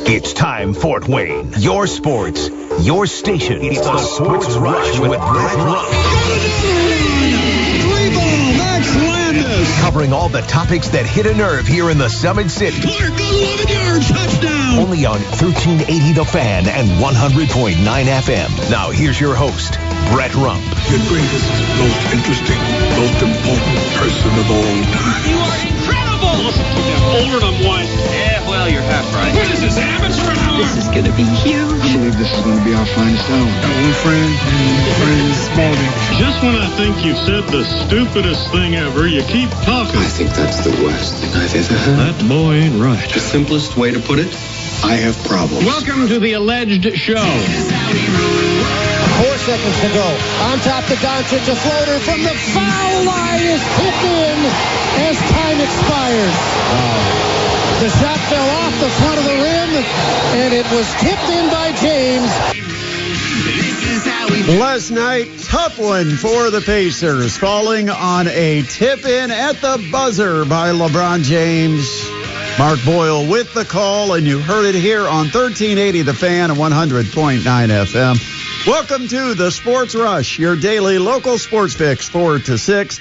It's time, Fort Wayne. Your sports, your station. It's the Sports Rush with Brett Rump. Covering all the topics that hit a nerve here in the Summit City. Clark, 11 yards, touchdown. Only on 1380 The Fan and 100.9 FM. Now here's your host, Brett Rump. The greatest, most interesting, most important person of all time. You are incredible. Listen to them over them once. Yeah, well, you're half right. What is this, amateur hour? This is going to be huge. I believe this is going to be our finest hour. Got one friend, and friends Spalding. Just when I think you've said the stupidest thing ever, you keep talking. I think that's the worst thing I've ever heard. That boy ain't right. The simplest way to put it, I have problems. Welcome to the alleged show. 4 seconds to go. On top to Doncic, a floater from the foul line is tipped in as time expires. The shot fell off the front of the rim, and it was tipped in by James. Last night, tough one for the Pacers, falling on a tip-in at the buzzer by LeBron James. Mark Boyle with the call, and you heard it here on 1380 The Fan and 100.9 FM. Welcome to the Sports Rush, your daily local sports fix, 4 to 6.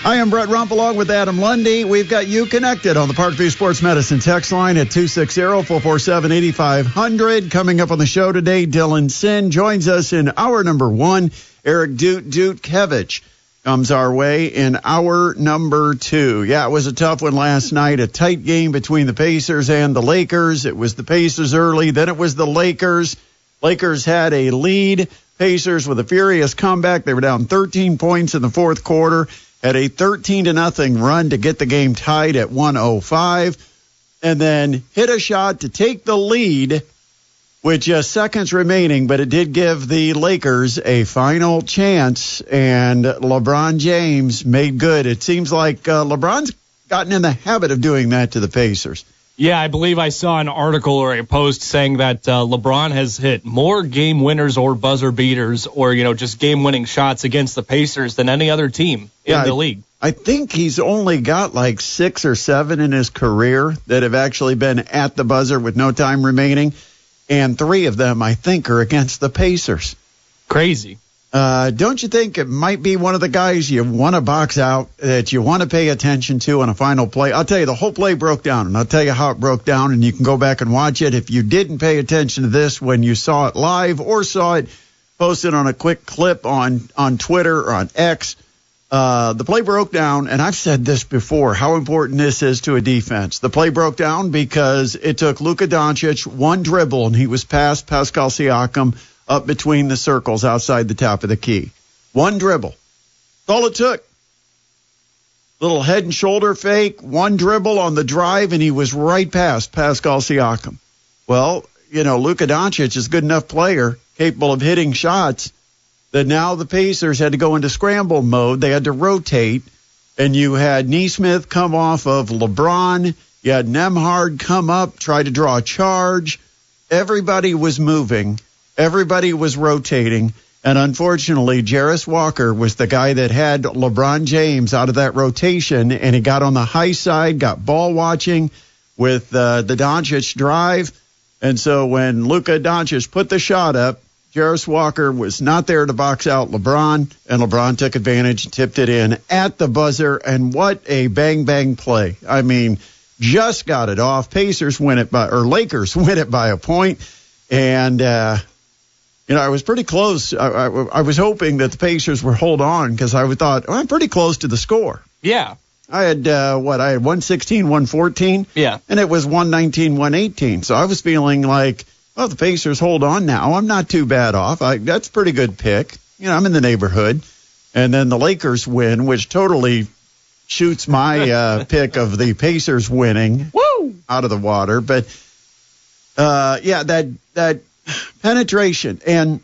I am Brett Rump along with Adam Lundy. We've got you connected on the Parkview Sports Medicine text line at 260-447-8500. Coming up on the show today, Dylan Sinn joins us in hour number 1. Eric Dutkevich comes our way in hour number 2. Yeah, it was a tough one last night, a tight game between the Pacers and the Lakers. It was the Pacers early, then it was the Lakers. Lakers had a lead. Pacers with a furious comeback. They were down 13 points in the fourth quarter. Had a 13-0 run to get the game tied at 105, and then hit a shot to take the lead with just seconds remaining, but it did give the Lakers a final chance, and LeBron James made good. It seems like LeBron's gotten in the habit of doing that to the Pacers. Yeah, I believe I saw an article or a post saying that LeBron has hit more game winners or buzzer beaters or, just game-winning shots against the Pacers than any other team in the league. I think he's only got like 6 or 7 in his career that have actually been at the buzzer with no time remaining, and 3 of them, I think, are against the Pacers. Crazy. Don't you think it might be one of the guys you want to box out, that you want to pay attention to on a final play? I'll tell you, the whole play broke down, and I'll tell you how it broke down, and you can go back and watch it. If you didn't pay attention to this when you saw it live or saw it posted on a quick clip on Twitter or on X, the play broke down, and I've said this before, how important this is to a defense. The play broke down because it took Luka Doncic one dribble, and he was past Pascal Siakam up between the circles outside the top of the key. One dribble. That's all it took. Little head and shoulder fake, one dribble on the drive, and he was right past Pascal Siakam. Well, Luka Doncic is a good enough player, capable of hitting shots, that now the Pacers had to go into scramble mode. They had to rotate, and you had Nesmith come off of LeBron. You had Nembhard come up, try to draw a charge. Everybody was moving. Everybody was rotating, and unfortunately, Jarris Walker was the guy that had LeBron James out of that rotation, and he got on the high side, got ball watching with the Doncic drive, and so when Luka Doncic put the shot up, Jarris Walker was not there to box out LeBron, and LeBron took advantage and tipped it in at the buzzer, and what a bang-bang play. I mean, just got it off. Lakers win it by a point, and I was pretty close. I was hoping that the Pacers would hold on because I thought, I'm pretty close to the score. Yeah. I had, I had 116, 114. Yeah. And it was 119, 118. So I was feeling like, the Pacers hold on now. I'm not too bad off. That's a pretty good pick. I'm in the neighborhood. And then the Lakers win, which totally shoots my pick of the Pacers winning out of the water. But, that penetration. And,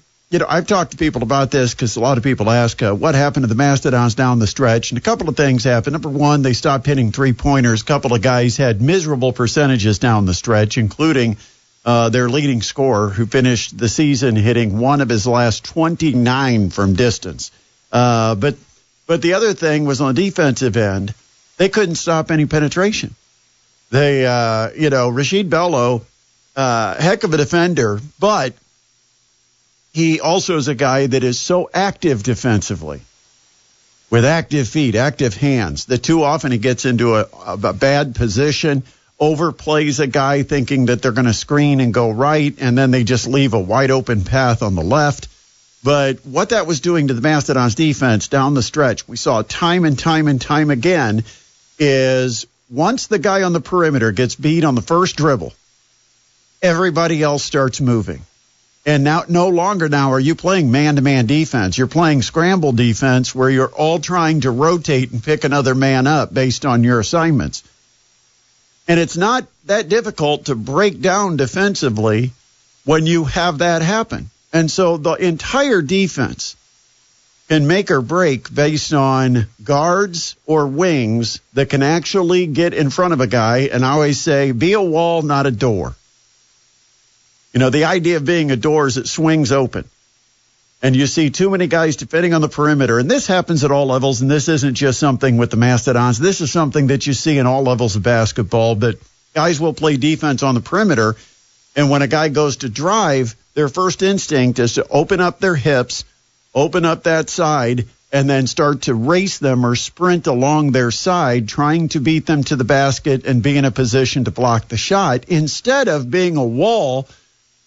I've talked to people about this because a lot of people ask what happened to the Mastodons down the stretch. And a couple of things happened. Number one, they stopped hitting three-pointers. A couple of guys had miserable percentages down the stretch, including their leading scorer who finished the season hitting one of his last 29 from distance. But the other thing was on the defensive end, they couldn't stop any penetration. They, Rasheed Bello heck of a defender, but he also is a guy that is so active defensively, with active feet, active hands, that too often he gets into a bad position, overplays a guy thinking that they're going to screen and go right, and then they just leave a wide open path on the left. But what that was doing to the Mastodons defense down the stretch, we saw time and time and time again, is once the guy on the perimeter gets beat on the first dribble, everybody else starts moving. And now, no longer now are you playing man-to-man defense. You're playing scramble defense where you're all trying to rotate and pick another man up based on your assignments. And it's not that difficult to break down defensively when you have that happen. And so the entire defense can make or break based on guards or wings that can actually get in front of a guy. And I always say, be a wall, not a door. You know, the idea of being a door is it swings open. And you see too many guys defending on the perimeter. And this happens at all levels, and this isn't just something with the Mastodons. This is something that you see in all levels of basketball, that guys will play defense on the perimeter, and when a guy goes to drive, their first instinct is to open up their hips, open up that side, and then start to race them or sprint along their side, trying to beat them to the basket and be in a position to block the shot, instead of being a wall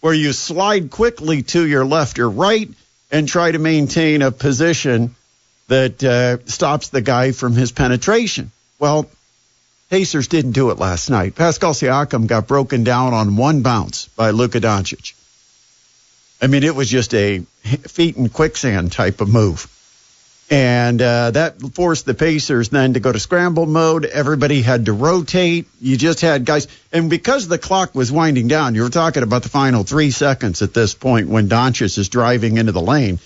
where you slide quickly to your left or right and try to maintain a position that stops the guy from his penetration. Well, Pacers didn't do it last night. Pascal Siakam got broken down on one bounce by Luka Doncic. I mean, it was just a feet in quicksand type of move. And that forced the Pacers then to go to scramble mode. Everybody had to rotate. You just had guys. And because the clock was winding down, you were talking about the final 3 seconds at this point when Doncic is driving into the lane.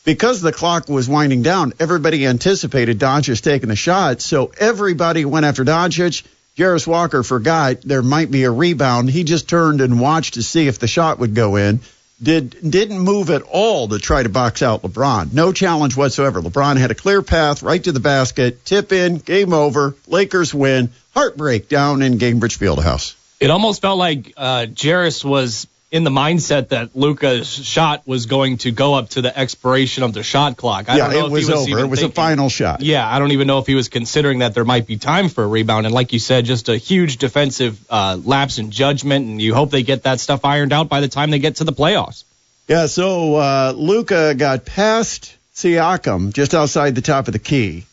Because the clock was winding down, everybody anticipated Doncic taking the shot. So everybody went after Doncic. Jarris Walker forgot there might be a rebound. He just turned and watched to see if the shot would go in. Didn't move at all to try to box out LeBron. No challenge whatsoever. LeBron had a clear path right to the basket, tip in, game over, Lakers win, heartbreak down in Gainbridge Fieldhouse. It almost felt like Jarris was in the mindset that Luka's shot was going to go up to the expiration of the shot clock. I don't know it was over. It was a final shot. Yeah, I don't even know if he was considering that there might be time for a rebound. And like you said, just a huge defensive lapse in judgment, and you hope they get that stuff ironed out by the time they get to the playoffs. Yeah, so Luka got past Siakam just outside the top of the key.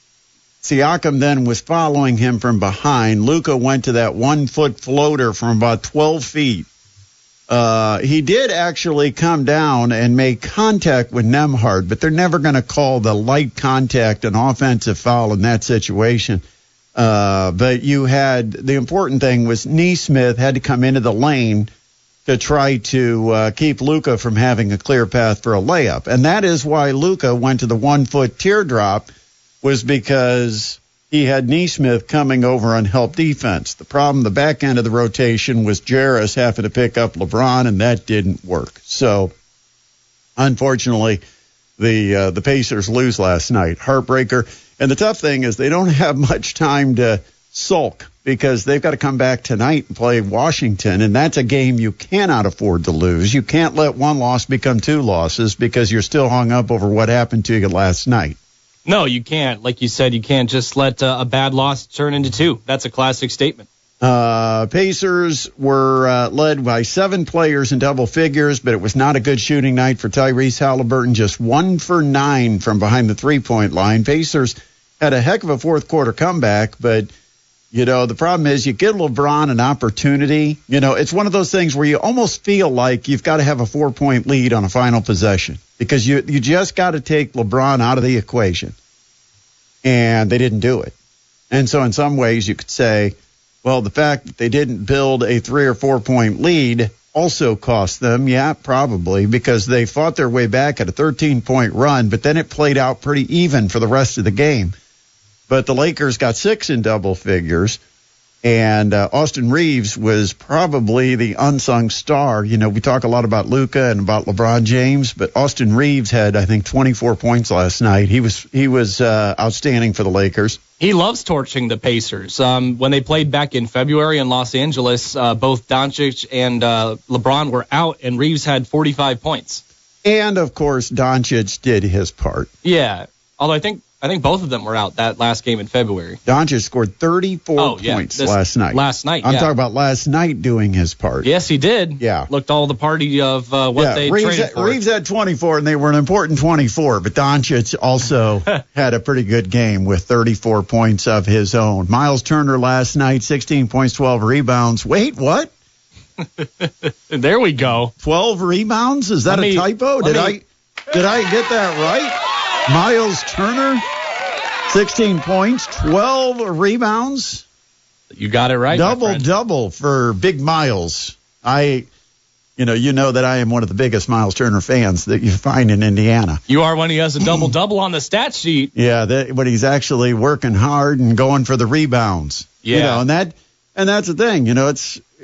Siakam then was following him from behind. Luka went to that 1 foot floater from about 12 feet. He did actually come down and make contact with Nembhard, but they're never going to call the light contact an offensive foul in that situation. But you had, the important thing was Nesmith had to come into the lane to try to keep Luka from having a clear path for a layup. And that is why Luka went to the 1 foot teardrop, was because he had Nesmith coming over on help defense. The problem, the back end of the rotation, was Jarris having to pick up LeBron, and that didn't work. So, unfortunately, the Pacers lose last night. Heartbreaker. And the tough thing is they don't have much time to sulk, because they've got to come back tonight and play Washington, and that's a game you cannot afford to lose. You can't let one loss become two losses because you're still hung up over what happened to you last night. No, you can't. Like you said, you can't just let a bad loss turn into two. That's a classic statement. Pacers were led by 7 players in double figures, but it was not a good shooting night for Tyrese Halliburton, just 1 for 9 from behind the three-point line. Pacers had a heck of a fourth quarter comeback, but you know, the problem is you give LeBron an opportunity. You know, it's one of those things where you almost feel like you've got to have a 4-point lead on a final possession, because you just got to take LeBron out of the equation. And they didn't do it. And so in some ways you could say, well, the fact that they didn't build a 3 or 4 point lead also cost them. Yeah, probably, because they fought their way back at a 13-point run, but then it played out pretty even for the rest of the game. But the Lakers got 6 in double figures, and Austin Reeves was probably the unsung star. You know, we talk a lot about Luka and about LeBron James, but Austin Reeves had, I think, 24 points last night. He was outstanding for the Lakers. He loves torching the Pacers. When they played back in February in Los Angeles, both Doncic and LeBron were out, and Reeves had 45 points. And, of course, Doncic did his part. Yeah, although I think both of them were out that last game in February. Doncic scored 34 points last night. Last night, I'm talking about last night doing his part. Yes, he did. Yeah. Looked all the party of what they traded for. Reeves had 24, and they were an important 24, but Doncic also had a pretty good game with 34 points of his own. Miles Turner last night, 16 points, 12 rebounds. Wait, what? There we go. 12 rebounds? Is that a typo? Did I get that right? Miles Turner, 16 points, 12 rebounds. You got it right. Double for Big Miles. You know that I am one of the biggest Miles Turner fans that you find in Indiana. You are when he has a double-double on the stat sheet. Yeah, but he's actually working hard and going for the rebounds. Yeah. And that's the thing.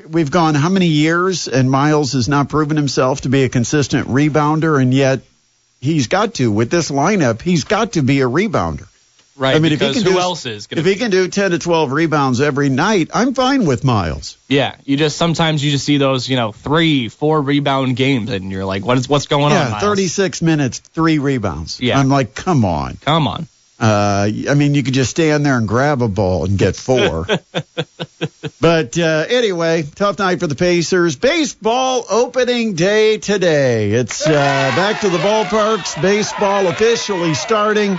We've gone how many years, and Miles has not proven himself to be a consistent rebounder, and yet he's got to, with this lineup, he's got to be a rebounder. Right, because who else is going to? If he can do 10 to 12 rebounds every night, I'm fine with Miles. Yeah, sometimes you just see those, 3-4 rebound games, and you're like, what's going on, Miles? 36 minutes, 3 rebounds. Yeah. I'm like, come on. You could just stand there and grab a ball and get 4. But anyway, tough night for the Pacers. Baseball opening day today. It's back to the ballparks. Baseball officially starting.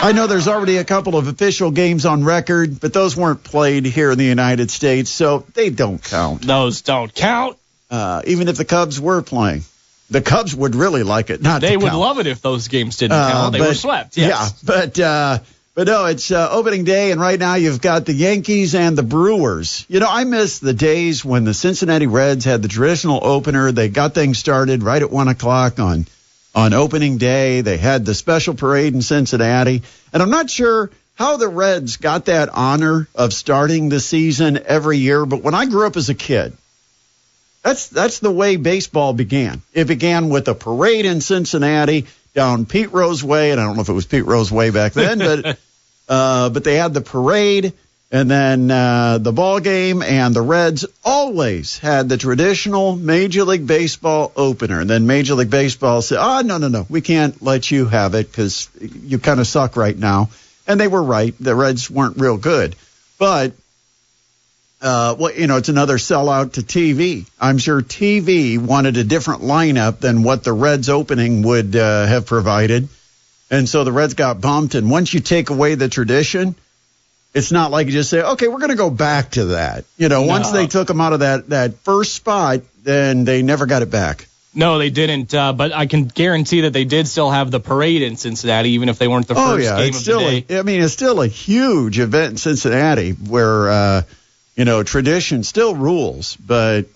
I know there's already a couple of official games on record, but those weren't played here in the United States, so they don't count. Those don't count. Even if the Cubs were playing. The Cubs would really like it not to count. They would love it if those games didn't count. They were swept, yes. Yeah, but no, it's opening day, and right now you've got the Yankees and the Brewers. I miss the days when the Cincinnati Reds had the traditional opener. They got things started right at 1 o'clock on opening day. They had the special parade in Cincinnati, and I'm not sure how the Reds got that honor of starting the season every year, but when I grew up as a kid, that's the way baseball began. It began with a parade in Cincinnati down Pete Rose Way, and I don't know if it was Pete Rose Way back then, but they had the parade and then the ball game, and the Reds always had the traditional Major League Baseball opener. And then Major League Baseball said, no, we can't let you have it because you kind of suck right now. And they were right. The Reds weren't real good. But it's another sellout to TV. I'm sure TV wanted a different lineup than what the Reds opening would have provided. And so the Reds got bumped. And once you take away the tradition, it's not like you just say, okay, we're going to go back to that. Once they took them out of that first spot, then they never got it back. No, they didn't. But I can guarantee that they did still have the parade in Cincinnati, even if they weren't the first game of the day. It's still a huge event in Cincinnati where tradition still rules, but,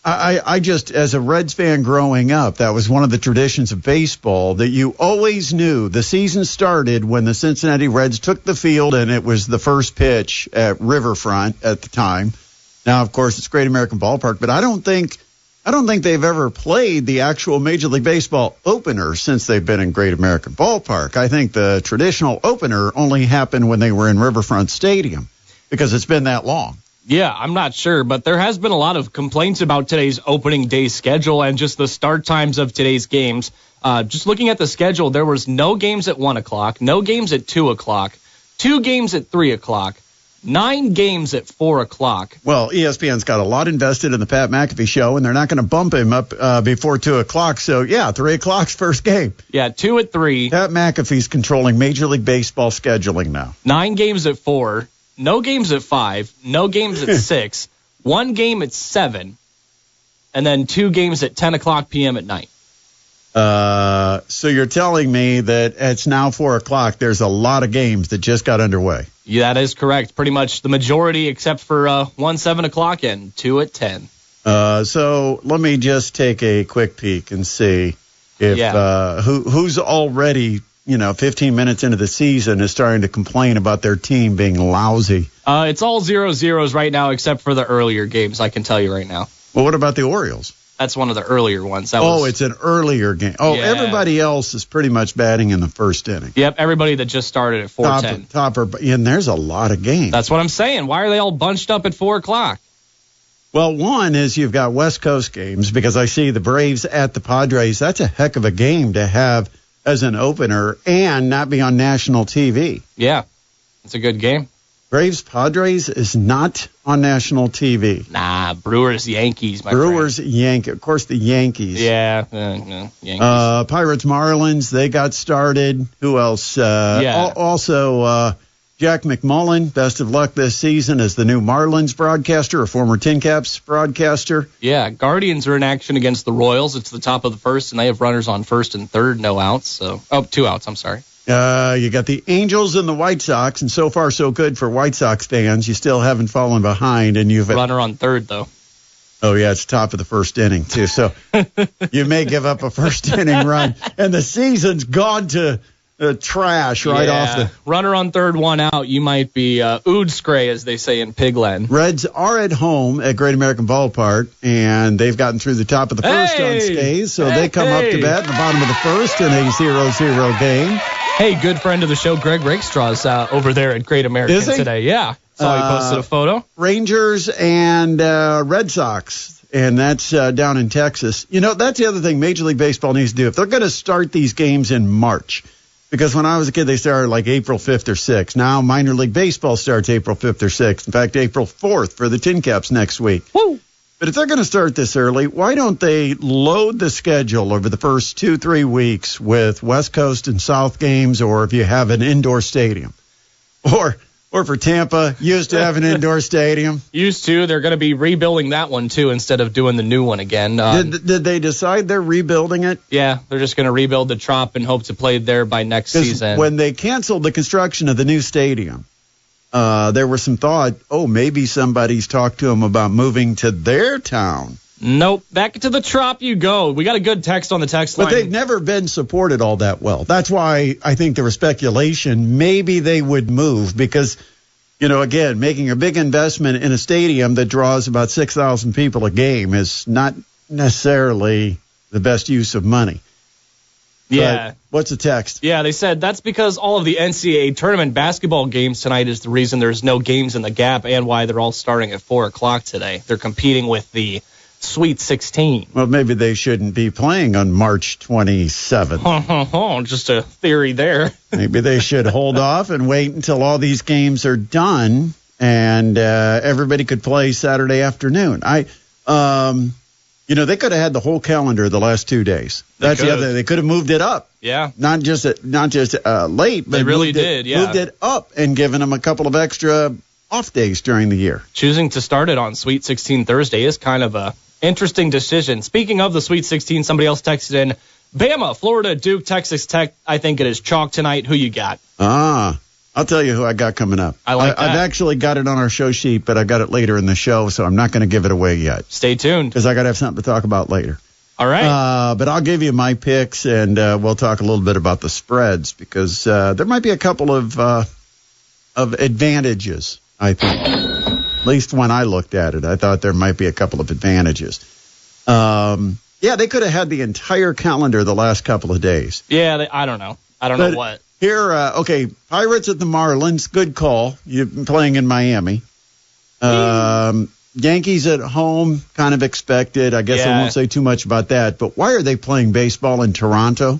I just, as a Reds fan growing up, that was one of the traditions of baseball that you always knew. The season started when the Cincinnati Reds took the field, and it was the first pitch at Riverfront at the time. Now, of course, it's Great American Ballpark, but I don't think they've ever played the actual Major League Baseball opener since they've been in Great American Ballpark. I think the traditional opener only happened when they were in Riverfront Stadium, because it's been that long. Yeah, I'm not sure, but there has been a lot of complaints about today's opening day schedule and just the start times of today's games. Just looking at the schedule, there was no games at 1 o'clock, no games at 2 o'clock, 2 games at 3 o'clock, 9 games at 4 o'clock. Well, ESPN's got a lot invested in the Pat McAfee show, and they're not going to bump him up before 2 o'clock. So, 3 o'clock's first game. Yeah, 2 at 3. Pat McAfee's controlling Major League Baseball scheduling now. 9 games at 4. No games at 5, no games at 6, 1 game at 7, and then 2 games at 10 o'clock p.m. at night. So you're telling me that it's now 4 o'clock. There's a lot of games that just got underway. Yeah, that is correct. Pretty much the majority, except for 1 7 o'clock and 2 at 10. So let me just take a quick peek and see if who's already 15 minutes into the season is starting to complain about their team being lousy. It's all 0-0s right now, except for the earlier games, I can tell you right now. Well, what about the Orioles? That's one of the earlier ones. It's an earlier game. Oh, yeah. Everybody else is pretty much batting in the first inning. Yep, everybody that just started at 4:10. And there's a lot of games. That's what I'm saying. Why are they all bunched up at 4 o'clock? Well, one is you've got West Coast games because I see the Braves at the Padres. That's a heck of a game to have as an opener and not be on national TV. Yeah, it's a good game. Braves-Padres is not on national TV. Nah, Brewers-Yankees, my Brewers-Yankees. Of course, the Yankees. Yeah, Yankees. Pirates-Marlins, they got started. Who else? Also, Jack McMullen, best of luck this season as the new Marlins broadcaster, a former Tin Caps broadcaster. Yeah, Guardians are in action against the Royals. It's the top of the first, and they have runners on first and third, no outs. 2 outs, I'm sorry. You got the Angels and the White Sox, and so far so good for White Sox fans. You still haven't fallen behind, and you've runner on third though. Oh yeah, it's top of the first inning too. So you may give up a first inning run, and the season's gone to trash right off the runner on third, 1 out. You might be oodskray, as they say in Pigland. Reds are at home at Great American Ballpark, and they've gotten through the top of the first unscathed, so they come up to bat in the bottom of the first in a 0-0 game. Hey, good friend of the show, Greg Rakestraw's over there at Great American today. Yeah, saw he posted a photo. Rangers and Red Sox, and that's down in Texas. You know, that's the other thing Major League Baseball needs to do. If they're going to start these games in March, because when I was a kid, they started like April 5th or 6th. Now minor league baseball starts April 5th or 6th. In fact, April 4th for the Tin Caps next week. Woo! But if they're going to start this early, why don't they load the schedule over the first 2-3 weeks with West Coast and South games, or if you have an indoor stadium, or for Tampa, used to have an indoor stadium. Used to. They're going to be rebuilding that one too instead of doing the new one again. Did they decide they're rebuilding it? Yeah, they're just going to rebuild the Trop and hope to play there by next season. When they canceled the construction of the new stadium, there was some thought, maybe somebody's talked to them about moving to their town. Nope. Back to the Trop you go. We got a good text on the text line. But they've never been supported all that well. That's why I think there was speculation. Maybe they would move because, again, making a big investment in a stadium that draws about 6,000 people a game is not necessarily the best use of money. Yeah. But what's the text? Yeah, they said that's because all of the NCAA tournament basketball games tonight is the reason there's no games in the Gap and why they're all starting at 4 o'clock today. They're competing with the Sweet 16. Well, maybe they shouldn't be playing on March 27th. Just a theory there. Maybe they should hold off and wait until all these games are done and everybody could play Saturday afternoon. They could have had the whole calendar the last 2 days. That's the other thing. They could have moved it up. Yeah. Not just late, but they really did. Moved it up and given them a couple of extra off days during the year. Choosing to start it on Sweet 16 Thursday is kind of a interesting decision. Speaking of the Sweet 16, somebody else texted in, Bama, Florida, Duke, Texas Tech. I think it is chalk tonight. Who you got? I'll tell you who I got coming up. I've actually got it on our show sheet, but I got it later in the show, so I'm not going to give it away yet. Stay tuned. Because I got to have something to talk about later. All right. But I'll give you my picks, and we'll talk a little bit about the spreads, because there might be a couple of advantages, I think. At least when I looked at it, I thought there might be a couple of advantages. They could have had the entire calendar the last couple of days. Yeah, I don't know. I don't know what. Here, Pirates at the Marlins, good call. You're playing in Miami. Yankees at home, kind of expected. I guess I won't say too much about that. But why are they playing baseball in Toronto?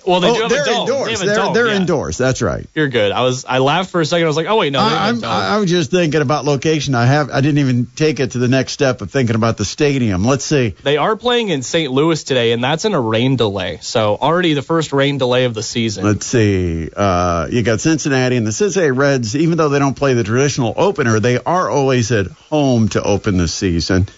Well, they do have a dome. Indoors. They have a dome. They're indoors. That's right. You're good. I laughed for a second. I was like, oh wait, no. I was just thinking about location. I didn't even take it to the next step of thinking about the stadium. Let's see. They are playing in St. Louis today, and that's in a rain delay. So already the first rain delay of the season. Let's see. You got Cincinnati and the Cincinnati Reds. Even though they don't play the traditional opener, they are always at home to open the season.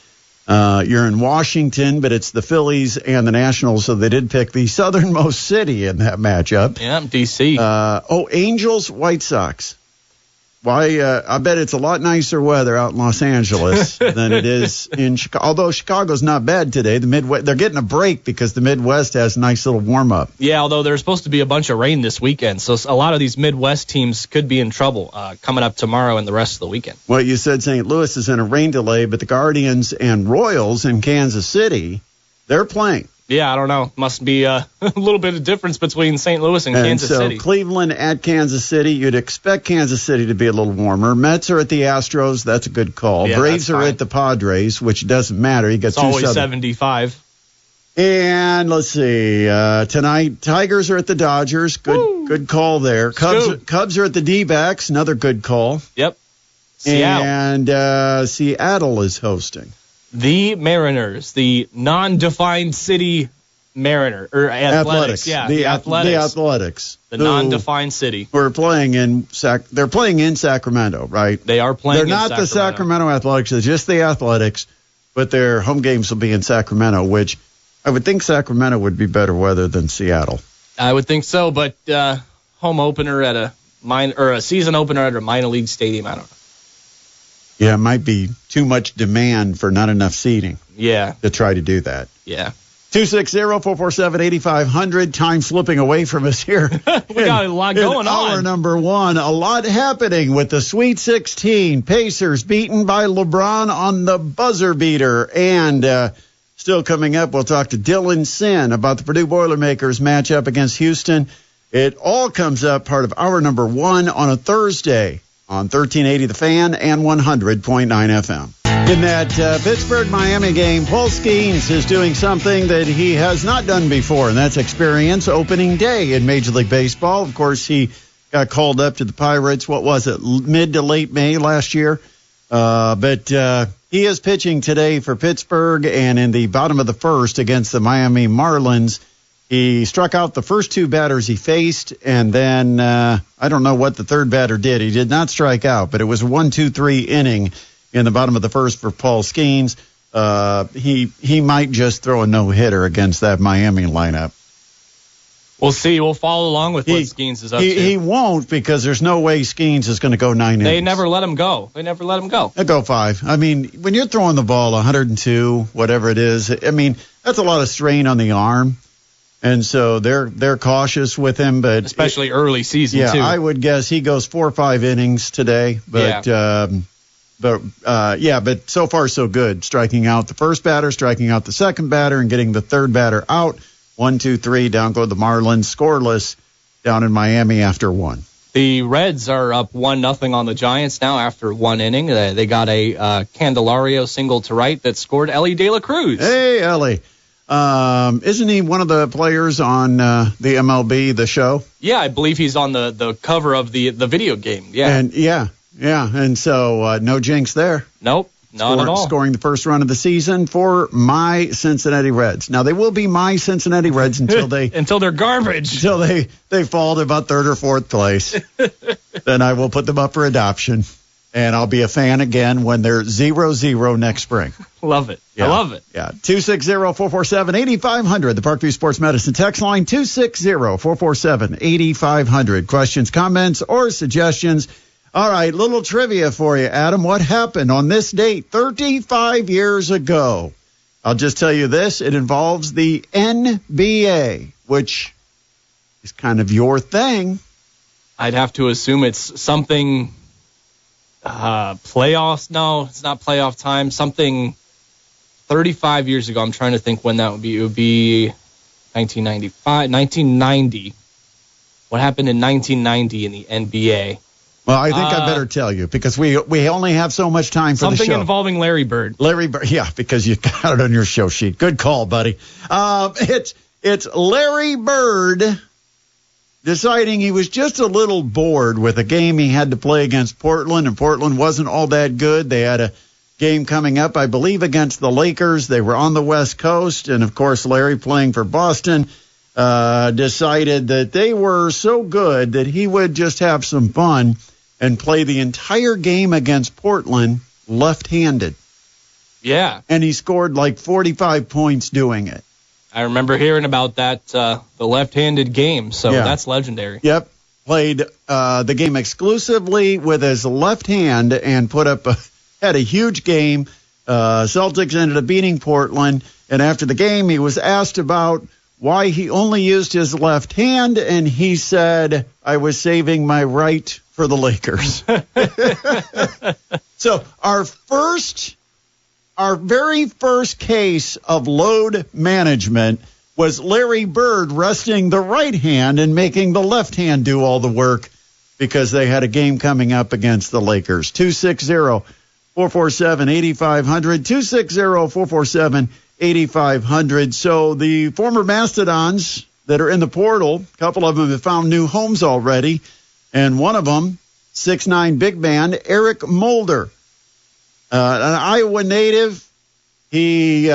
You're in Washington, but it's the Phillies and the Nationals, so they did pick the southernmost city in that matchup. Yeah, D.C. Angels, White Sox. Why? I bet it's a lot nicer weather out in Los Angeles than it is in Chicago. Although Chicago's not bad today. The Midwest, they're getting a break because the Midwest has a nice little warm up. Yeah, although there's supposed to be a bunch of rain this weekend, so a lot of these Midwest teams could be in trouble coming up tomorrow and the rest of the weekend. Well, you said St. Louis is in a rain delay, but the Guardians and Royals in Kansas City, they're playing. Yeah, I don't know. Must be a little bit of difference between St. Louis and Kansas City. Cleveland at Kansas City. You'd expect Kansas City to be a little warmer. Mets are at the Astros. That's a good call. Yeah, Braves are at the Padres, which doesn't matter. You got it's always 75. And let's see. Tonight, Tigers are at the Dodgers. Good call there. Cubs are at the D-backs. Another good call. Yep. Seattle. And Seattle is hosting. The Mariners, the non-defined city Mariner or Athletics. Yeah, the Athletics. The non-defined city. We're playing in they're playing in Sacramento, right? They are playing. They're not the Sacramento Athletics. They're just the Athletics, but their home games will be in Sacramento, which I would think Sacramento would be better weather than Seattle. I would think so, but home opener at a season opener at a minor league stadium. I don't know. Yeah, it might be too much demand for not enough seating. Yeah. To try to do that. Yeah. 260-447-8500. Time slipping away from us here. We got a lot going on. Hour number one. A lot happening with the Sweet 16. Pacers beaten by LeBron on the buzzer beater. And still coming up, we'll talk to Dylan Sinn about the Purdue Boilermakers matchup against Houston. It all comes up part of hour number one on a Thursday on 1380 The Fan and 100.9 FM. In that Pittsburgh-Miami game, Paul Skeens is doing something that he has not done before, and that's experience opening day in Major League Baseball. Of course, he got called up to the Pirates, what was it, mid to late May last year? But he is pitching today for Pittsburgh, and in the bottom of the first against the Miami Marlins, he struck out the first two batters he faced, and then I don't know what the third batter did. He did not strike out, but it was a 1-2-3 inning in the bottom of the first for Paul Skeens. He might just throw a no-hitter against that Miami lineup. We'll see. We'll follow along with what Skeens is up to. He won't, because there's no way Skeens is going to go 9 innings. They never let him go. They'll go 5. I mean, when you're throwing the ball 102, whatever it is, I mean, that's a lot of strain on the arm. And so they're cautious with him, but especially early season too. Yeah, I would guess he goes 4 or 5 innings today. But but so far so good. Striking out the first batter, striking out the second batter, and getting the third batter out. 1-2-3 down go the Marlins, scoreless down in Miami after 1. The Reds are up 1-0 on the Giants now after 1 inning. They got a Candelario single to right that scored Ellie De La Cruz. Hey, Ellie. Isn't he one of the players on the MLB The Show? Yeah, I believe he's on the cover of the video game. Yeah. And and so no jinx there. Nope, not at all. Scoring the first run of the season for my Cincinnati Reds. Now they will be my Cincinnati Reds until they until they're garbage. Until they fall to about 3rd or 4th place. Then I will put them up for adoption. And I'll be a fan again when they're 0-0 next spring. Love it. Yeah. I love it. Yeah. 260-447-8500. The Parkview Sports Medicine text line, 260-447-8500. Questions, comments, or suggestions. All right, little trivia for you, Adam. What happened on this date 35 years ago? I'll just tell you this. It involves the NBA, which is kind of your thing. I'd have to assume it's something... playoffs? No, it's not playoff time. Something 35 years ago. I'm trying to think when that would be. It would be 1990. What happened in 1990 in the NBA? Well, I think I better tell you because we only have so much time for the show. Something involving Larry Bird. Larry Bird, yeah, because you got it on your show sheet. Good call, buddy. It's Larry Bird deciding he was just a little bored with a game he had to play against Portland, and Portland wasn't all that good. They had a game coming up, I believe, against the Lakers. They were on the West Coast, and, of course, Larry, playing for Boston, decided that they were so good that he would just have some fun and play the entire game against Portland left-handed. Yeah. And he scored like 45 points doing it. I remember hearing about that, the left-handed game, so that's legendary. Yep. played the game exclusively with his left hand and had a huge game. Celtics ended up beating Portland, and after the game, he was asked about why he only used his left hand, and he said, "I was saving my right for the Lakers." So our very first case of load management was Larry Bird resting the right hand and making the left hand do all the work because they had a game coming up against the Lakers. 260-447-8500, 260-447-8500. So the former Mastodons that are in the portal, a couple of them have found new homes already, and one of them, 6'9" big man, Eric Mulder, an Iowa native. He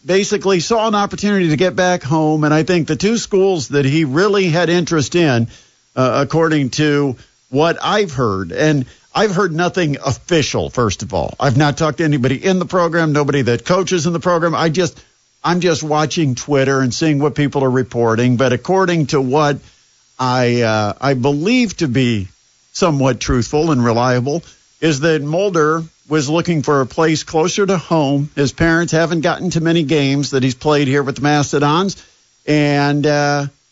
basically saw an opportunity to get back home, and I think the two schools that he really had interest in, according to what I've heard, and I've heard nothing official, first of all. I've not talked to anybody in the program, nobody that coaches in the program. I'm just watching Twitter and seeing what people are reporting, but according to what I believe to be somewhat truthful and reliable, is that Mulder was looking for a place closer to home. His parents haven't gotten to many games that he's played here with the Mastodons, and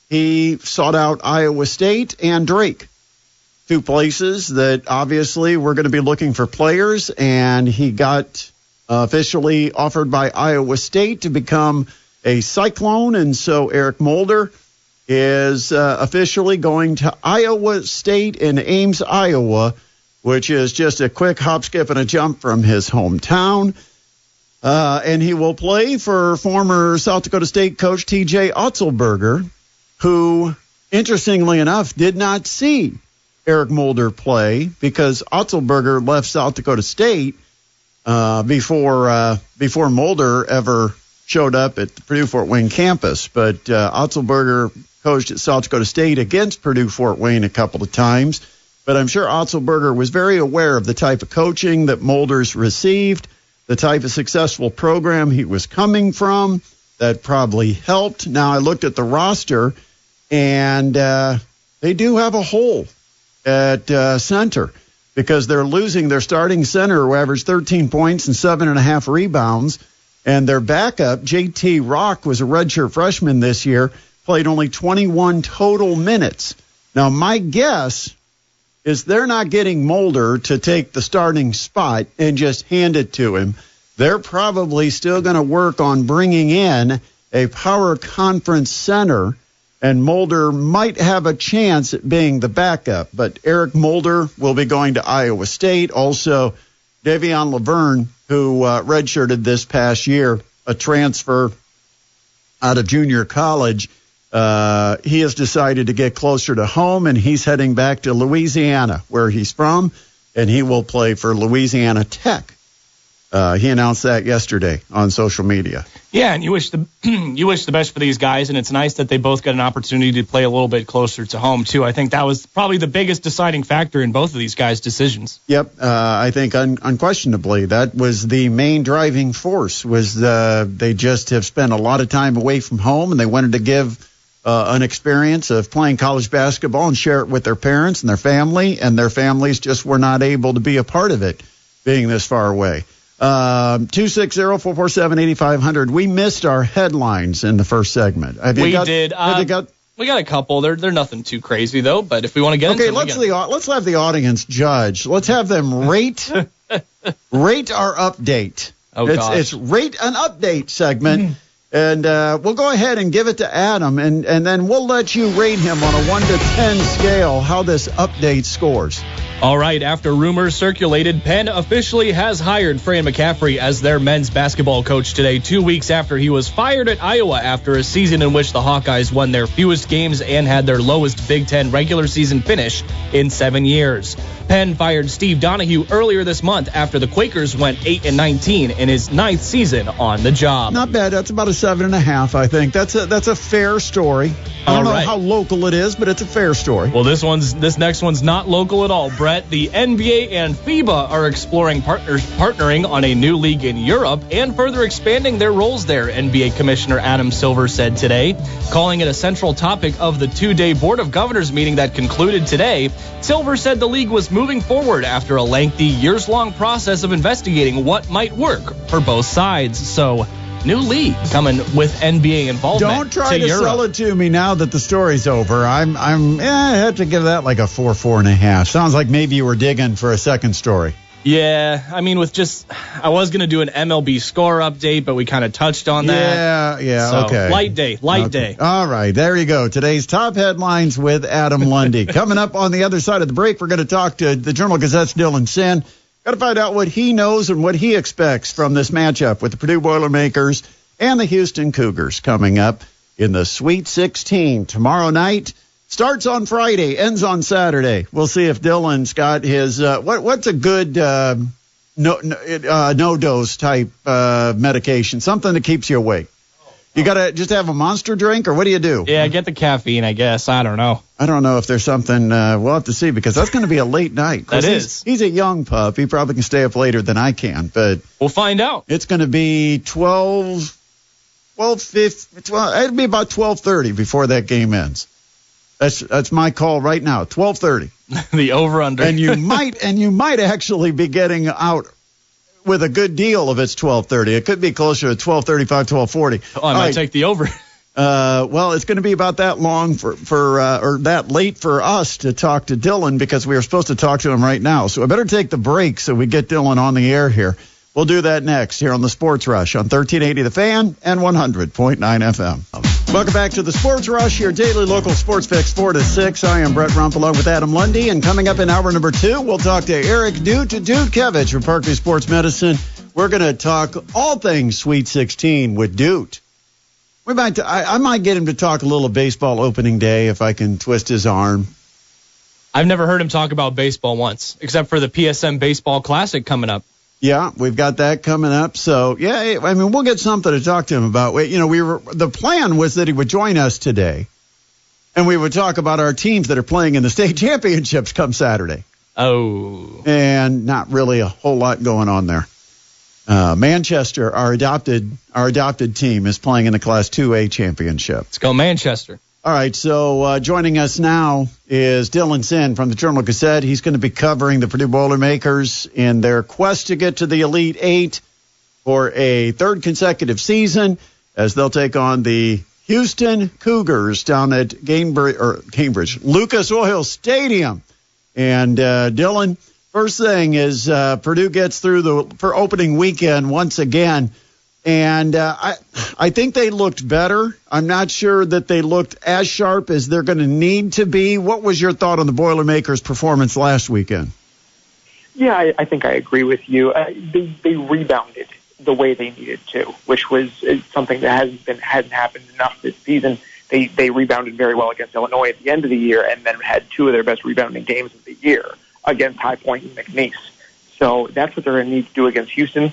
he sought out Iowa State and Drake, two places that obviously were going to be looking for players, and he got officially offered by Iowa State to become a Cyclone, and so Eric Mulder is officially going to Iowa State in Ames, Iowa, which is just a quick hop, skip, and a jump from his hometown. And he will play for former South Dakota State coach T.J. Otzelberger, who, interestingly enough, did not see Eric Mulder play because Otzelberger left South Dakota State before Mulder ever showed up at the Purdue Fort Wayne campus. But Otzelberger coached at South Dakota State against Purdue Fort Wayne a couple of times. But I'm sure Otzelberger was very aware of the type of coaching that Mulder's received, the type of successful program he was coming from. That probably helped. Now, I looked at the roster, and they do have a hole at center because they're losing their starting center, who averaged 13 points and 7.5 rebounds. And their backup, J.T. Rock, was a redshirt freshman this year, played only 21 total minutes. Now, my guess is they're not getting Mulder to take the starting spot and just hand it to him. They're probably still going to work on bringing in a power conference center, and Mulder might have a chance at being the backup. But Eric Mulder will be going to Iowa State. Also, Davion Laverne, who redshirted this past year, a transfer out of junior college. He has decided to get closer to home, and he's heading back to Louisiana, where he's from, and he will play for Louisiana Tech. He announced that yesterday on social media. Yeah, and you wish the best for these guys, and it's nice that they both got an opportunity to play a little bit closer to home, too. I think that was probably the biggest deciding factor in both of these guys' decisions. Yep, I think unquestionably that was the main driving force, was they just have spent a lot of time away from home, and they wanted to give an experience of playing college basketball and share it with their parents and their family, and their families just were not able to be a part of it, being this far away. 260-447-8500. We missed our headlines in the first segment. We did. We got a couple. They're nothing too crazy though. But if we want to get into them, let's have the audience judge. Let's have them rate our update. It's rate an update segment. And we'll go ahead and give it to Adam, and then we'll let you rate him on a 1 to 10 scale how this update scores. All right, after rumors circulated, Penn officially has hired Fran McCaffrey as their men's basketball coach today, 2 weeks after he was fired at Iowa after a season in which the Hawkeyes won their fewest games and had their lowest Big Ten regular season finish in 7 years. Penn fired Steve Donahue earlier this month after the Quakers went 8-19 in his 9th season on the job. Not bad. That's about a 7.5, I think. That's a fair story. I don't know how local it is, but it's a fair story. Well, this next one's not local at all, Brett. The NBA and FIBA are exploring partnering on a new league in Europe and further expanding their roles there, NBA Commissioner Adam Silver said today. Calling it a central topic of the 2-day Board of Governors meeting that concluded today, Silver said the league was moving forward after a lengthy, years-long process of investigating what might work for both sides. So, new league coming with NBA involvement. Don't try to Europe. sell it to me now that the story's over. I have to give that like a 4.5. Sounds like maybe you were digging for a second story. Yeah, I mean, I was going to do an MLB score update, but we kind of touched on that. Yeah, so, okay. Light day. All right, there you go. Today's top headlines with Adam Lundy. Coming up on the other side of the break, we're going to talk to the Journal Gazette's Dylan Sinn. Got to find out what he knows and what he expects from this matchup with the Purdue Boilermakers and the Houston Cougars coming up in the Sweet 16 tomorrow night. Starts on Friday, ends on Saturday. We'll see if Dylan's got his what's a good no dose type medication, something that keeps you awake. You got to just have a Monster drink, or what do you do? Yeah, get the caffeine, I guess. I don't know. I don't know if there's something. We'll have to see, because that's going to be a late night. That is. He's a young pup. He probably can stay up later than I can, but we'll find out. It's going to be 12:50. It'll be about 12:30 before that game ends. That's my call right now. 12:30. The over/under. And you might actually be getting out with a good deal if it's 12:30. It could be closer to 12:35, 12:40. Oh, I might take the over. Well, it's going to be about that long or that late for us to talk to Dylan, because we are supposed to talk to him right now. So I better take the break so we get Dylan on the air here. We'll do that next here on the Sports Rush on 1380 The Fan and 100.9 FM. Welcome back to the Sports Rush, your daily local sports fix 4 to 6. I am Brett Rump along with Adam Lundy, and coming up in hour number 2, we'll talk to Eric Dukevich from Parkley Sports Medicine. We're going to talk all things Sweet 16 with Dute. I might get him to talk a little baseball opening day if I can twist his arm. I've never heard him talk about baseball once, except for the PSM Baseball Classic coming up. Yeah, we've got that coming up. So, yeah, I mean, we'll get something to talk to him about. The plan was that he would join us today, and we would talk about our teams that are playing in the state championships come Saturday. Oh. And not really a whole lot going on there. Manchester, our adopted team, is playing in the Class 2A championship. Let's go Manchester. All right, so joining us now is Dylan Sinn from the Journal Gazette. He's going to be covering the Purdue Boilermakers in their quest to get to the Elite Eight for a third consecutive season, as they'll take on the Houston Cougars down at Cambridge, Lucas Oil Stadium. And Dylan, first thing is Purdue gets through for opening weekend once again. And I think they looked better. I'm not sure that they looked as sharp as they're going to need to be. What was your thought on the Boilermakers' performance last weekend? Yeah, I think I agree with you. They rebounded the way they needed to, which was something that hadn't happened enough this season. They rebounded very well against Illinois at the end of the year, and then had two of their best rebounding games of the year against High Point and McNeese. So that's what they're going to need to do against Houston.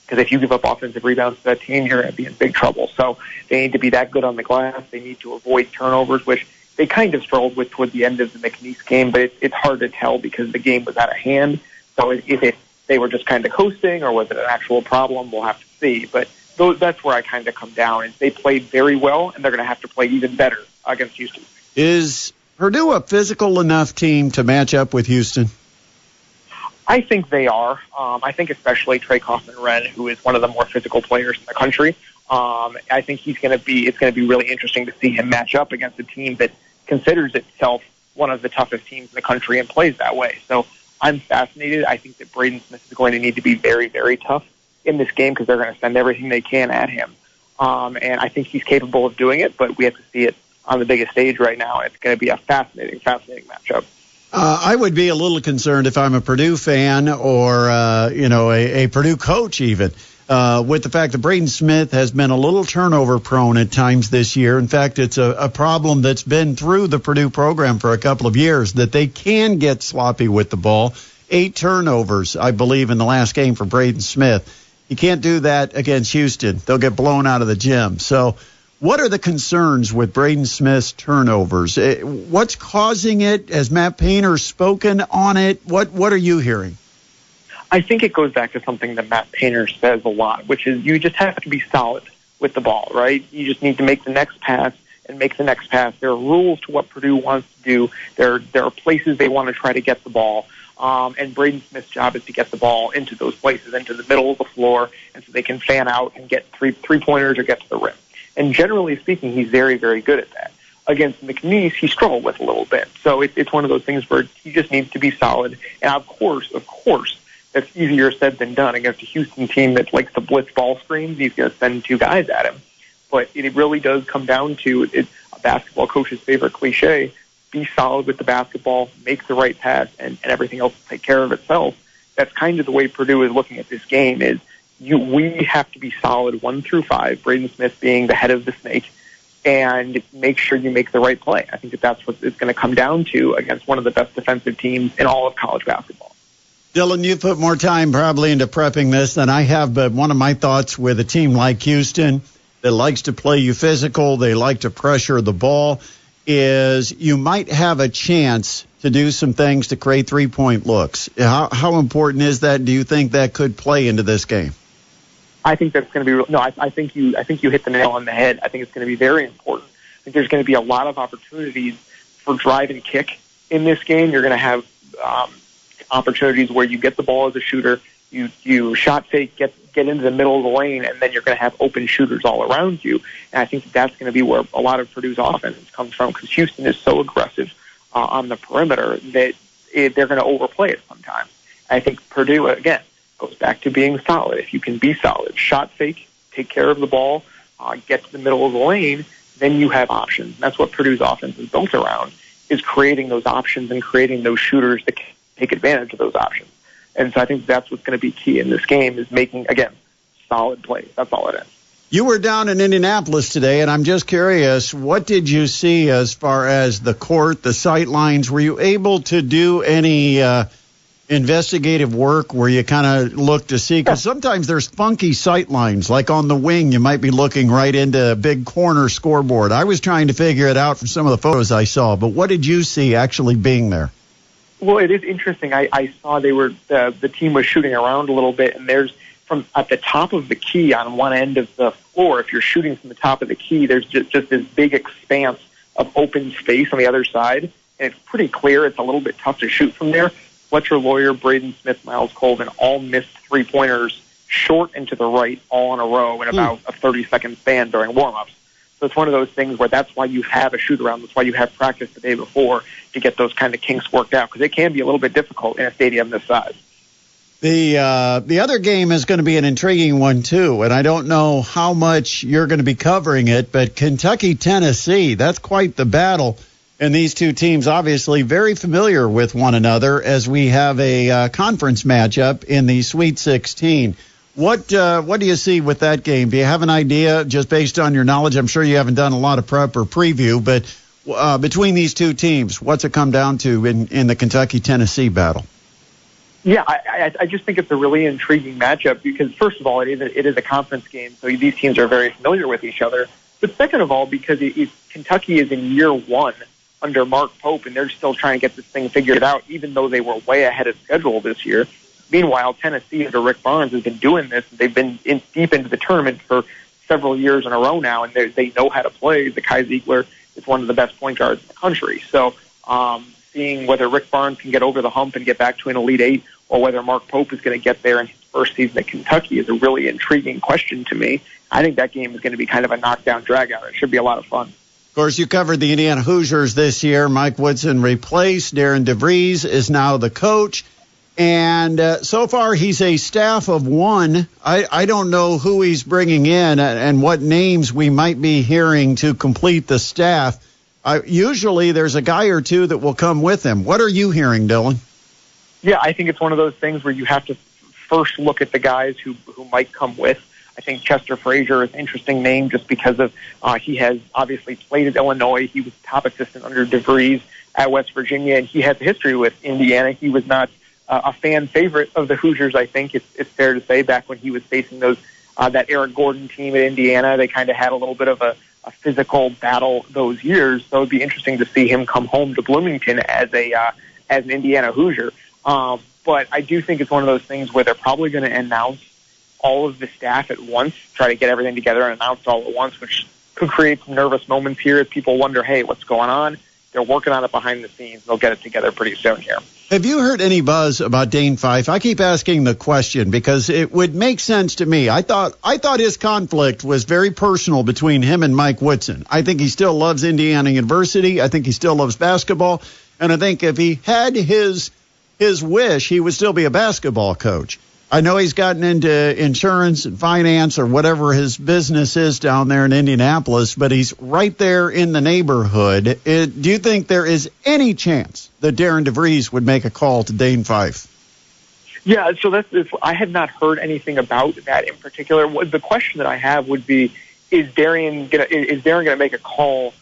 Because if you give up offensive rebounds to that team, you're going to be in big trouble. So they need to be that good on the glass. They need to avoid turnovers, which they kind of struggled with toward the end of the McNeese game, but it's hard to tell because the game was out of hand. So if they were just kind of coasting, or was it an actual problem, we'll have to see. But that's where I kind of come down. Is they played very well, and they're going to have to play even better against Houston. Is Purdue a physical enough team to match up with Houston? I think they are. I think especially Trey Kaufman-Renn, who is one of the more physical players in the country. I think it's going to be really interesting to see him match up against a team that considers itself one of the toughest teams in the country and plays that way. So I'm fascinated. I think that Braden Smith is going to need to be very, very tough in this game, because they're going to send everything they can at him. And I think he's capable of doing it, but we have to see it on the biggest stage right now. It's going to be a fascinating matchup. I would be a little concerned if I'm a Purdue fan or, a Purdue coach even, with the fact that Braden Smith has been a little turnover prone at times this year. In fact, it's a problem that's been through the Purdue program for a couple of years, that they can get sloppy with the ball. 8 turnovers, I believe, in the last game for Braden Smith. You can't do that against Houston. They'll get blown out of the gym. So what are the concerns with Braden Smith's turnovers? What's causing it? Has Matt Painter spoken on it? What are you hearing? I think it goes back to something that Matt Painter says a lot, which is you just have to be solid with the ball, right? You just need to make the next pass and make the next pass. There are rules to what Purdue wants to do. There are places they want to try to get the ball. And Braden Smith's job is to get the ball into those places, into the middle of the floor, and so they can fan out and get three-pointers or get to the rim. And generally speaking, he's very, very good at that. Against McNeese, he struggled with a little bit. So it's one of those things where he just needs to be solid. And of course, that's easier said than done against a Houston team that likes to blitz ball screens. He's going to send two guys at him. But it really does come down to a basketball coach's favorite cliche: be solid with the basketball, make the right pass, and everything else will take care of itself. That's kind of the way Purdue is looking at this game. We have to be solid 1 through 5, Braden Smith being the head of the snake, and make sure you make the right play. I think that's what it's going to come down to against one of the best defensive teams in all of college basketball. Dylan, you put more time probably into prepping this than I have, but one of my thoughts with a team like Houston that likes to play you physical, they like to pressure the ball, is you might have a chance to do some things to create three-point looks. How important is that? Do you think that could play into this game? I think that's going to be I think you hit the nail on the head. I think it's going to be very important. I think there's going to be a lot of opportunities for drive and kick in this game. You're going to have opportunities where you get the ball as a shooter, you shot fake, get into the middle of the lane, and then you're going to have open shooters all around you. And I think that's going to be where a lot of Purdue's offense comes from, because Houston is so aggressive on the perimeter that they're going to overplay it sometimes. I think Purdue, again, goes back to being solid. If you can be solid, shot fake, take care of the ball, get to the middle of the lane, then you have options. And that's what Purdue's offense is built around, is creating those options and creating those shooters that can take advantage of those options. And so I think that's what's going to be key in this game, is making, again, solid plays. That's all it is. You were down in Indianapolis today, and I'm just curious, what did you see as far as the court, the sight lines? Were you able to do any investigative work where you kind of look to see? Because sometimes there's funky sight lines, like on the wing, you might be looking right into a big corner scoreboard. I was trying to figure it out from some of the photos I saw, but what did you see actually being there? Well, it is interesting. I saw the team was shooting around a little bit, and there's from at the top of the key on one end of the floor. If you're shooting from the top of the key, there's just this big expanse of open space on the other side, and it's pretty clear. It's a little bit tough to shoot from there. Fletcher Lawyer, Braden Smith, Miles Colvin all missed three-pointers short and to the right all in a row in about a 30-second span during warm-ups. So it's one of those things where that's why you have a shoot-around. That's why you have practice the day before to get those kind of kinks worked out, because it can be a little bit difficult in a stadium this size. The other game is going to be an intriguing one, too, and I don't know how much you're going to be covering it, but Kentucky-Tennessee, that's quite the battle. And these two teams obviously very familiar with one another, as we have a conference matchup in the Sweet 16. What do you see with that game? Do you have an idea, just based on your knowledge? I'm sure you haven't done a lot of prep or preview, but between these two teams, what's it come down to in the Kentucky-Tennessee battle? Yeah, I just think it's a really intriguing matchup because, first of all, it is a conference game, so these teams are very familiar with each other. But second of all, because Kentucky is in year one under Mark Pope, and they're still trying to get this thing figured out, even though they were way ahead of schedule this year. Meanwhile, Tennessee under Rick Barnes has been doing this. They've been deep into the tournament for several years in a row now, and they know how to play. The Kai Ziegler is one of the best point guards in the country. So seeing whether Rick Barnes can get over the hump and get back to an Elite Eight, or whether Mark Pope is going to get there in his first season at Kentucky is a really intriguing question to me. I think that game is going to be kind of a knockdown drag-out. It should be a lot of fun. Of course, you covered the Indiana Hoosiers this year. Mike Woodson replaced. Darren DeVries is now the coach. And so far, he's a staff of one. I don't know who he's bringing in and what names we might be hearing to complete the staff. Usually, there's a guy or two that will come with him. What are you hearing, Dylan? Yeah, I think it's one of those things where you have to first look at the guys who might come with. I think Chester Frazier is an interesting name just because of he has obviously played at Illinois. He was top assistant under DeVries at West Virginia, and he has a history with Indiana. He was not a fan favorite of the Hoosiers. I think it's fair to say back when he was facing that Eric Gordon team at Indiana, they kind of had a little bit of a physical battle those years. So it'd be interesting to see him come home to Bloomington as an Indiana Hoosier. But I do think it's one of those things where they're probably going to announce all of the staff at once, try to get everything together and announce all at once, which could create some nervous moments here as people wonder, hey, what's going on? They're working on it behind the scenes. They'll get it together pretty soon here. Have you heard any buzz about Dane Fife? I keep asking the question because it would make sense to me. I thought his conflict was very personal between him and Mike Woodson. I think he still loves Indiana University. I think he still loves basketball. And I think if he had his wish, he would still be a basketball coach. I know he's gotten into insurance and finance or whatever his business is down there in Indianapolis, but he's right there in the neighborhood. Do you think there is any chance that Darren DeVries would make a call to Dane Fife? Yeah, so I have not heard anything about that in particular. The question that I have would be, is Darren gonna make a call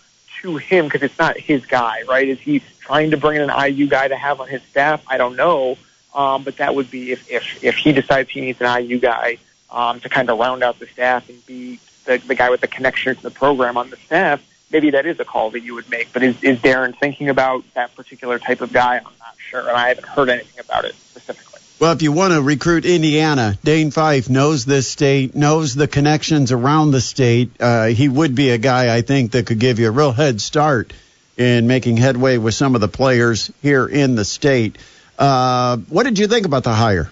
to him because it's not his guy, right? Is he trying to bring in an IU guy to have on his staff? I don't know. But that would be if he decides he needs an IU guy to kind of round out the staff and be the guy with the connection to the program on the staff, maybe that is a call that you would make. But is Darren thinking about that particular type of guy? I'm not sure, and I haven't heard anything about it specifically. Well, if you want to recruit Indiana, Dane Fife knows this state, knows the connections around the state. He would be a guy, I think, that could give you a real head start in making headway with some of the players here in the state. What did you think about the hire?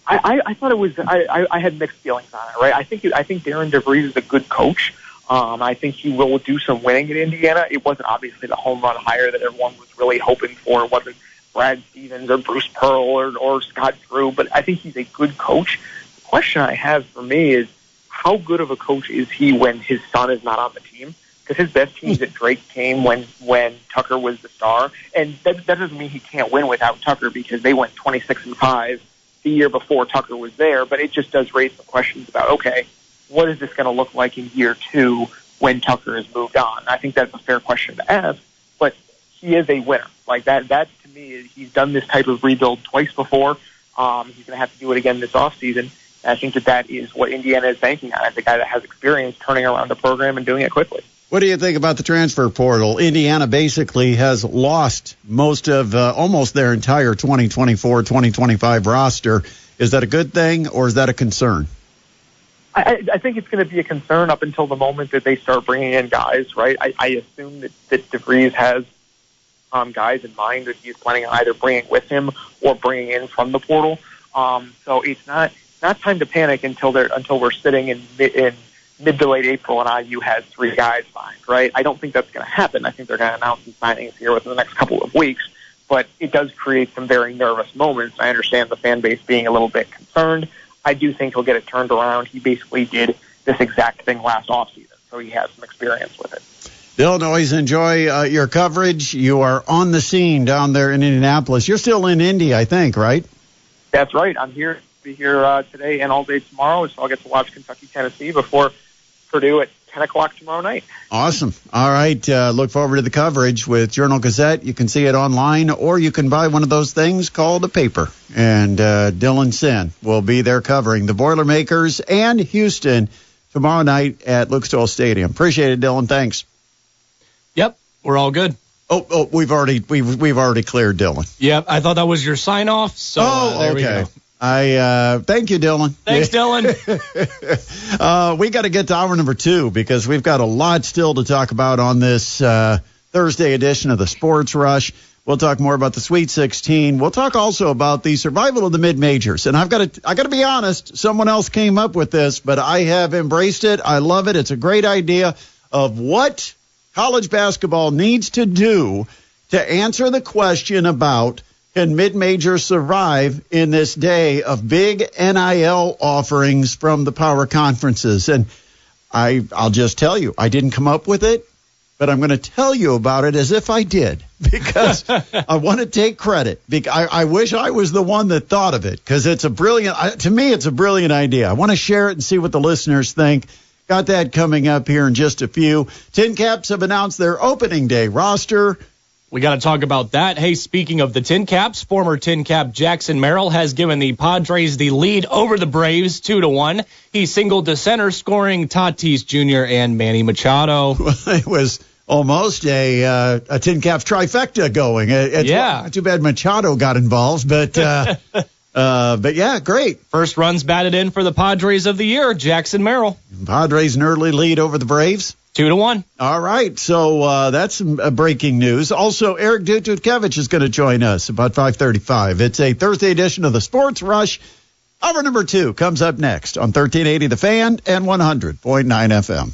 I thought it was. I had mixed feelings on it. Right. I think Darren DeVries is a good coach. I think he will do some winning in Indiana. It wasn't obviously the home run hire that everyone was really hoping for. It wasn't Brad Stevens or Bruce Pearl or Scott Drew, but I think he's a good coach. The question I have for me is, how good of a coach is he when his son is not on the team? Because his best teams at Drake came when Tucker was the star, and that doesn't mean he can't win without Tucker because they went 26-5 the year before Tucker was there. But it just does raise some questions about, okay, what is this going to look like in year two when Tucker has moved on? I think that's a fair question to ask, but he is a winner. Like that to me, he's done this type of rebuild twice before. He's going to have to do it again this offseason. I think that is what Indiana is banking on, as a guy that has experience turning around the program and doing it quickly. What do you think about the transfer portal? Indiana basically has lost most of almost their entire 2024-2025 roster. Is that a good thing or is that a concern? I think it's going to be a concern up until the moment that they start bringing in guys, right? I assume that DeVries has guys in mind that he's planning on either bringing with him or bringing in from the portal. So it's not time to panic until we're sitting in mid to late April and IU has 3 guys signed, right? I don't think that's going to happen. I think they're going to announce some signings here within the next couple of weeks, but it does create some very nervous moments. I understand the fan base being a little bit concerned. I do think he'll get it turned around. He basically did this exact thing last offseason, so he has some experience with it. Dylan, always enjoy your coverage. You are on the scene down there in Indianapolis. You're still in Indy, I think, right? That's right. I'm here. Be here today and all day tomorrow, so I'll get to watch Kentucky, Tennessee before Purdue at 10 o'clock tomorrow night. Awesome. All right. Look forward to the coverage with Journal Gazette. You can see it online, or you can buy one of those things called a paper. And Dylan Sinn will be there covering the Boilermakers and Houston tomorrow night at Lucas Oil Stadium. Appreciate it, Dylan. Thanks. Yep, we're all good. Oh, we've already cleared Dylan. Yep, I thought that was your sign off. So there we go. Thank you, Dylan. Thanks, Dylan. We got to get to hour number 2 because we've got a lot still to talk about on this Thursday edition of the Sports Rush. We'll talk more about the Sweet 16. We'll talk also about the survival of the mid-majors. And I got to be honest, someone else came up with this, but I have embraced it. I love it. It's a great idea of what college basketball needs to do to answer the question about, can mid-majors survive in this day of big NIL offerings from the power conferences? And I'll just tell you, I didn't come up with it, but I'm going to tell you about it as if I did, because I want to take credit. I wish I was the one that thought of it, because it's a brilliant idea. I want to share it and see what the listeners think. Got that coming up here in just a few. Tin Caps have announced their opening day roster. We got to talk about that. Hey, speaking of the Tin Caps, former Tin Cap Jackson Merrill has given the Padres the lead over the Braves 2-1. He singled to center, scoring Tatis Jr. and Manny Machado. It was almost a Tin Caps trifecta going. Not too bad Machado got involved, but yeah, great. First runs batted in for the Padres of the year, Jackson Merrill. Padres an early lead over the Braves. 2-1. All right, so that's some breaking news. Also, Eric Dutkiewicz is going to join us about 5:35. It's a Thursday edition of the Sports Rush. Hour number 2 comes up next on 1380 The Fan and 100.9 FM.